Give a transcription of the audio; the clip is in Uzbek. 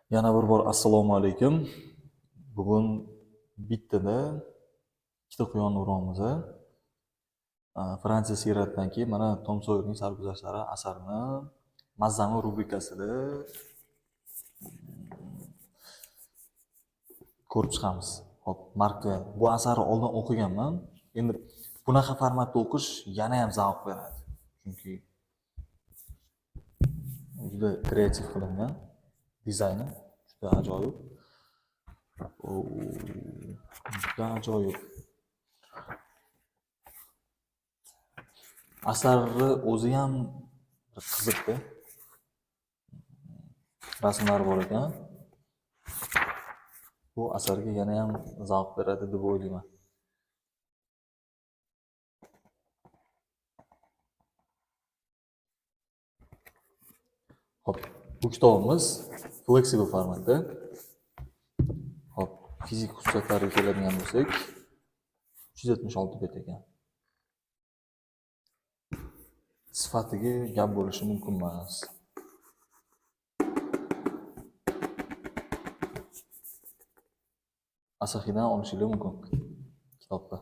Yana bir bor assalomu alaykum. Bugun bittada ikkita quyon uramiz. Fransiya siyratidan keyin mana Tom Soyerning sarguzashtlari asarini Mazzami rubrikasida ko'rib chiqamiz. Hop, Markka bu asarni oldin o'qiganman. Endi bunaqa formatda o'qish yana ham zavq beradi. Chunki juda kreativ qilingan, dizayni juda ajoyib. Juda ajoyib. Asarni o'zi ham qiziqdi. Rasmlar bor ekan. Bu asarga yana ham zavq beradi deb o'ylayman. Hop, bu kitobimiz flexible formatda. Hop, fizik xususiyatlariga keladigan bo'lsak, 376 bet ekan. Sifatiga gap bo'lishi mumkin emas. Asahidan olishingiz mumkin kitobda.